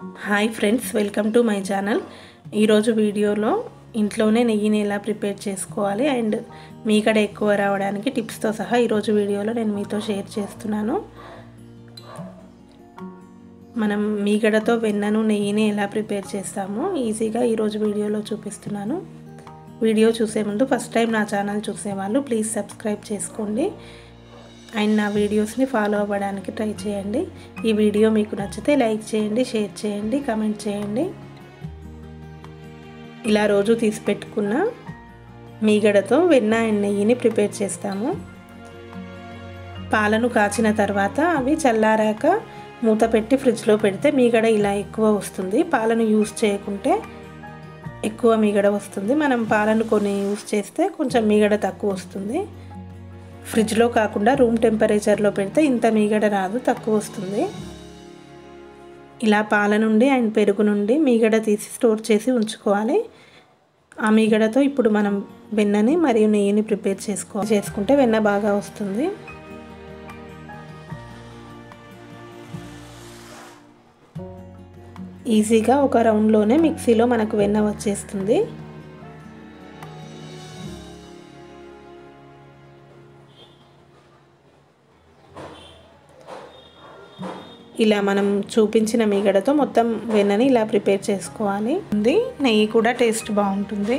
Hi friends, welcome to my channel. ఈరోజు వీడియోలో ఇంట్లోనే నెయ్యిని ఎలా ప్రిపేర్ చేసుకోవాలి అండ్ మీకడ ఎక్కువ రావడానికి టిప్స్తో సహా ఈరోజు వీడియోలో నేను మీతో షేర్ చేస్తున్నాను. మనం మీగడతో వెన్నను నెయ్యిని ఎలా ప్రిపేర్ చేస్తామో ఈజీగా ఈరోజు వీడియోలో చూపిస్తున్నాను. వీడియో చూసే ముందు ఫస్ట్ టైం నా ఛానల్ చూసేవాళ్ళు ప్లీజ్ సబ్స్క్రైబ్ చేసుకోండి అండ్ నా వీడియోస్ని ఫాలో అవ్వడానికి ట్రై చేయండి. ఈ వీడియో మీకు నచ్చితే లైక్ చేయండి, షేర్ చేయండి, కమెంట్ చేయండి. ఇలా రోజు తీసి పెట్టుకున్న మీగడతో వెన్న అండ్ నెయ్యిని ప్రిపేర్ చేస్తాము. పాలను కాచిన తర్వాత అవి చల్లారాక మూత పెట్టి ఫ్రిడ్జ్లో పెడితే మీగడ ఇలా ఎక్కువ వస్తుంది. పాలను యూస్ చేయకుంటే ఎక్కువ మీగడ వస్తుంది. మనం పాలను కొన్ని యూస్ చేస్తే కొంచెం మీగడ తక్కువ వస్తుంది. ఫ్రిడ్జ్లో కాకుండా రూమ్ టెంపరేచర్లో పెడితే ఇంత మీగడ రాదు, తక్కువ వస్తుంది. ఇలా పాల నుండి అండ్ పెరుగు నుండి మీగడ తీసి స్టోర్ చేసి ఉంచుకోవాలి. ఆ మీగడతో ఇప్పుడు మనం వెన్నని మరియు నెయ్యిని ప్రిపేర్ చేసుకుంటే వెన్న బాగా వస్తుంది. ఈజీగా ఒక రౌండ్లోనే మిక్సీలో మనకు వెన్న వచ్చేస్తుంది. ఇలా మనం చూపించిన మీగడతో మొత్తం వెన్నని ఇలా ప్రిపేర్ చేసుకోవాలి. నెయ్యి కూడా టేస్ట్ బాగుంటుంది.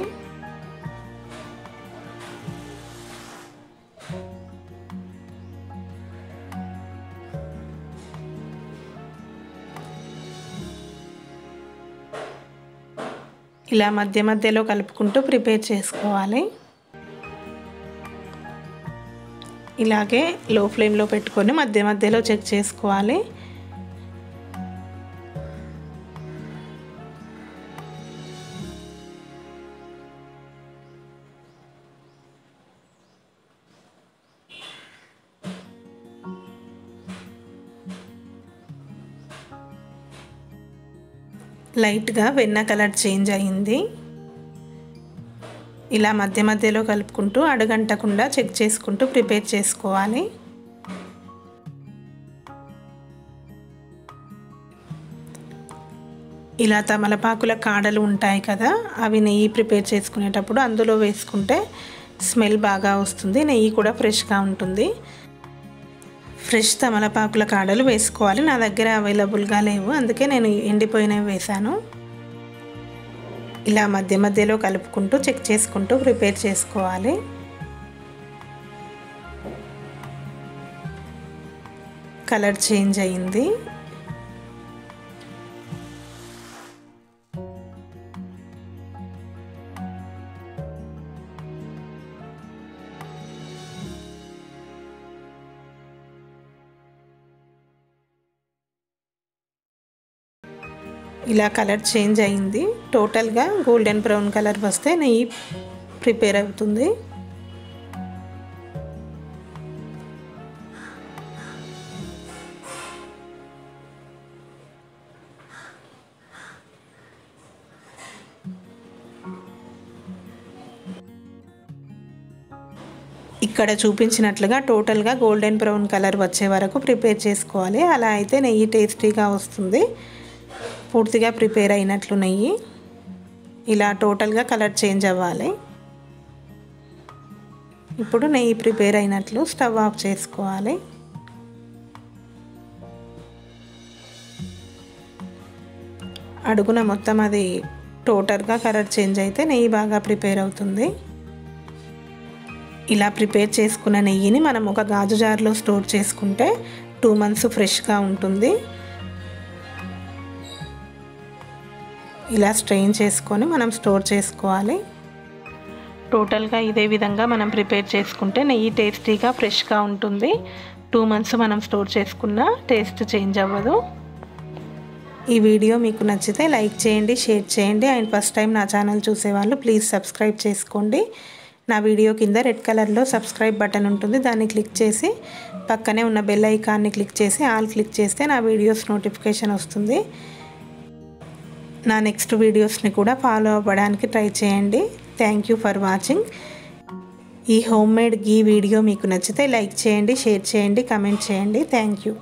ఇలా మధ్య మధ్యలో కలుపుకుంటూ ప్రిపేర్ చేసుకోవాలి. ఇలాగే లో ఫ్లేమ్లో పెట్టుకొని మధ్య మధ్యలో చెక్ చేసుకోవాలి. లైట్గా వెన్న కలర్ చేంజ్ అయింది. ఇలా మధ్య మధ్యలో కలుపుకుంటూ అడుగంటకుండా చెక్ చేసుకుంటూ ప్రిపేర్ చేసుకోవాలి. ఇలా తమలపాకుల కాడలు ఉంటాయి కదా, అవి నెయ్యి ప్రిపేర్ చేసుకునేటప్పుడు అందులో వేసుకుంటే స్మెల్ బాగా వస్తుంది. నెయ్యి కూడా ఫ్రెష్గా ఉంటుంది. ఫ్రెష్ తమలపాకుల కాడలు వేసుకోవాలి. నా దగ్గర అవైలబుల్గా లేవు, అందుకే నేను ఎండిపోయినవి వేశాను. ఇలా మధ్య మధ్యలో కలుపుకుంటూ చెక్ చేసుకుంటూ ప్రిపేర్ చేసుకోవాలి. కలర్ చేంజ్ అయింది. ఇలా కలర్ చేంజ్ అయింది. టోటల్గా గోల్డెన్ బ్రౌన్ కలర్ వస్తే నెయ్యి ప్రిపేర్ అవుతుంది. ఇక్కడ చూపించినట్లుగా టోటల్గా గోల్డెన్ బ్రౌన్ కలర్ వచ్చే వరకు ప్రిపేర్ చేసుకోవాలి. అలా అయితే నెయ్యి టేస్టీగా వస్తుంది. పూర్తిగా ప్రిపేర్ అయినట్లు నెయ్యి ఇలా టోటల్గా కలర్ చేంజ్ అవ్వాలి. ఇప్పుడు నెయ్యి ప్రిపేర్ అయినట్లు స్టవ్ ఆఫ్ చేసుకోవాలి. అడుగున మొత్తం అది టోటల్గా కలర్ చేంజ్ అయితే నెయ్యి బాగా ప్రిపేర్ అవుతుంది. ఇలా ప్రిపేర్ చేసుకున్న నెయ్యిని మనం ఒక గాజు జార్లో స్టోర్ చేసుకుంటే 2 months ఫ్రెష్గా ఉంటుంది. ఇలా స్ట్రెయిన్ చేసుకొని మనం స్టోర్ చేసుకోవాలి. టోటల్గా ఇదే విధంగా మనం ప్రిపేర్ చేసుకుంటే నెయ్యి టేస్టీగా ఫ్రెష్గా ఉంటుంది. 2 months మనం స్టోర్ చేసుకున్న టేస్ట్ చేంజ్ అవ్వదు. ఈ వీడియో మీకు నచ్చితే లైక్ చేయండి, షేర్ చేయండి అండ్ ఫస్ట్ టైం నా ఛానల్ చూసేవాళ్ళు ప్లీజ్ సబ్స్క్రైబ్ చేసుకోండి. నా వీడియో కింద రెడ్ కలర్లో సబ్స్క్రైబ్ బటన్ ఉంటుంది, దాన్ని క్లిక్ చేసి పక్కనే ఉన్న బెల్ ఐకాన్ని క్లిక్ చేసి ఆల్ క్లిక్ చేస్తే నా వీడియోస్ నోటిఫికేషన్ వస్తుంది. నా నెక్స్ట్ వీడియోస్ని కూడా ఫాలో అవ్వడానికి ట్రై చేయండి. Thank you for watching. ఈ హోమ్ మేడ్ గీ వీడియో మీకు నచ్చితే లైక్ చేయండి, షేర్ చేయండి, కమెంట్ చేయండి. Thank you.